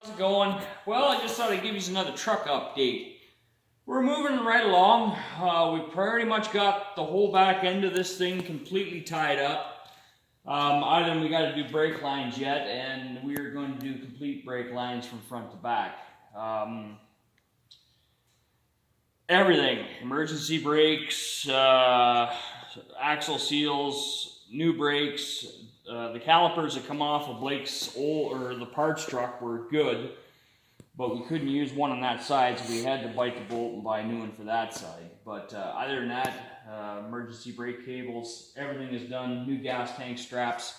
How's it going? Well, I just thought I'd give you another truck update. We're moving right along. We've pretty much got the whole back end of this thing completely tied up. Other than we got to do brake lines yet, and we're going to do complete brake lines from front to back. Everything, emergency brakes, axle seals, new brakes, the calipers that come off of Blake's old, or the parts truck, were good, but we couldn't use one on that side, so we had to bite the bullet and buy a new one for that side. But other than that, emergency brake cables, everything is done, new gas tank straps.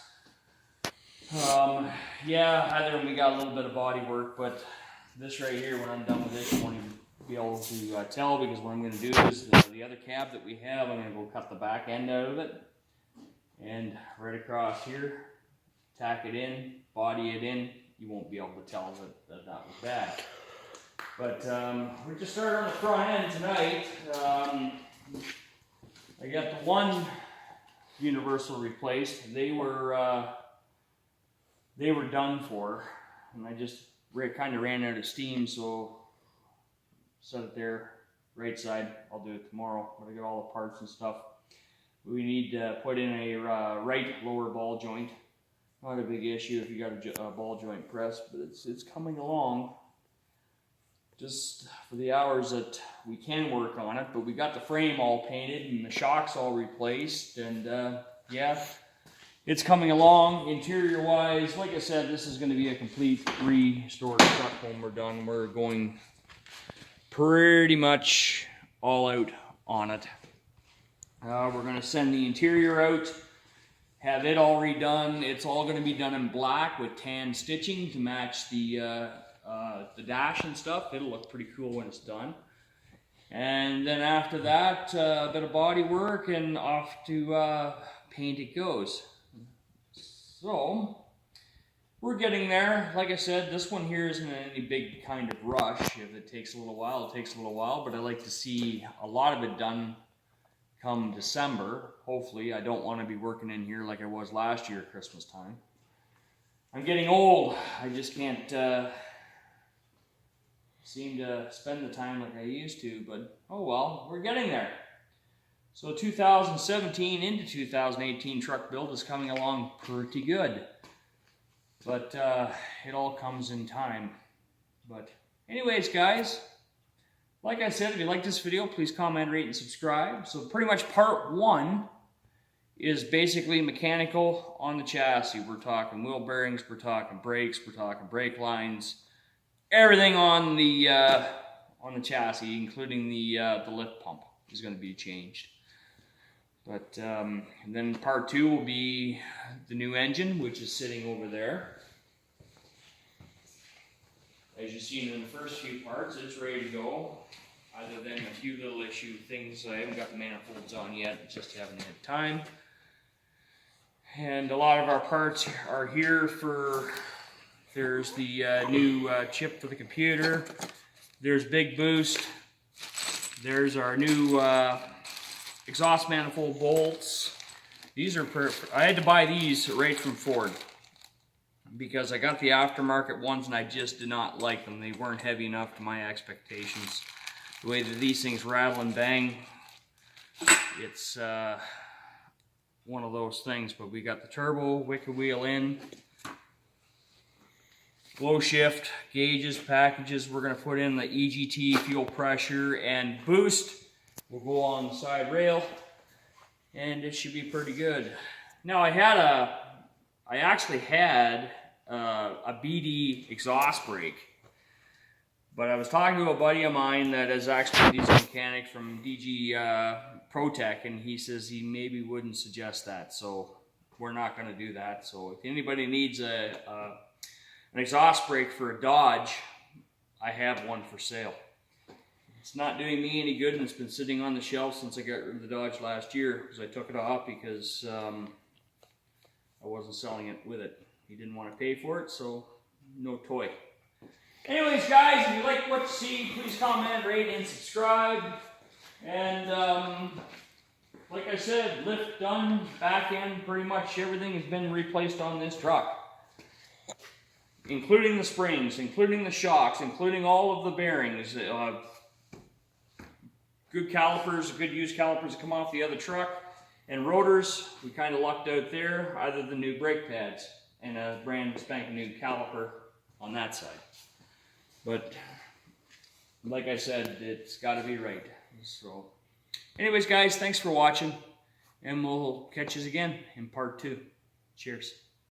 Yeah, other than we got a little bit of body work, but this right here, when I'm done with this, you won't even be able to tell, because what I'm going to do is the other cab that we have, I'm going to go cut the back end out of it, and right across here, tack it in, body it in. You won't be able to tell that was bad. But we just started on the front end tonight. I got the one universal replaced. They were done for, and I just kind of ran out of steam, so set it there, right side. I'll do it tomorrow, but I got all the parts and stuff. We need to put in a right lower ball joint. Not a big issue if you got a ball joint press, but it's coming along. Just for the hours that we can work on it, but we got the frame all painted and the shocks all replaced, and yeah, it's coming along. Interior wise, like I said, this is going to be a complete restored truck when we're done. We're going pretty much all out on it. We're going to send the interior out, have it all redone. It's all going to be done in black with tan stitching to match the dash and stuff. It'll look pretty cool when it's done. And then after that, a bit of body work, and off to paint it goes. So we're getting there. Like I said, this one here isn't any big kind of rush. If it takes a little while, it takes a little while, but I like to see a lot of it done come December. Hopefully. I don't want to be working in here like I was last year at Christmas time. I'm getting old. I just can't seem to spend the time like I used to, but oh well, we're getting there. So 2017 into 2018 truck build is coming along pretty good. But it all comes in time. But anyways, guys, like I said, if you like this video, please comment, rate, and subscribe. So pretty much part one is basically mechanical on the chassis. We're talking wheel bearings, we're talking brakes, we're talking brake lines, everything on the chassis, including the lift pump, is going to be changed. But and then part two will be the new engine, which is sitting over there. As you've seen in the first few parts, it's ready to go. Other than a few little issue things, I haven't got the manifolds on yet, just haven't had time. And a lot of our parts are here for, there's the new chip for the computer, there's Big Boost, there's our new exhaust manifold bolts. These are I had to buy these right from Ford because I got the aftermarket ones and I just did not like them. They weren't heavy enough to my expectations. The way that these things rattle and bang, it's one of those things. But we got the turbo wicked wheel in, glow shift, gauges, packages. We're going to put in the EGT fuel pressure and boost. We'll go on the side rail, and it should be pretty good. Now I actually had a BD exhaust brake, but I was talking to a buddy of mine that is actually a diesel mechanic from DG ProTech, and he says he maybe wouldn't suggest that, so we're not going to do that. So if anybody needs an exhaust brake for a Dodge, I have one for sale. It's not doing me any good, and it's been sitting on the shelf since I got rid of the Dodge last year, because I took it off because I wasn't selling it with it. He didn't want to pay for it, so no toy. Anyways, guys, if you like what you see, please comment, rate, and subscribe. And like I said, lift done, back end, pretty much everything has been replaced on this truck. including the springs, including the shocks, including all of the bearings. Good calipers, good used calipers that come off the other truck. And rotors, we kind of lucked out there, other than new brake pads and a brand spanking new caliper on that side. But like I said, it's got to be right. So anyways, guys, thanks for watching, and we'll catch you again in part 2. Cheers.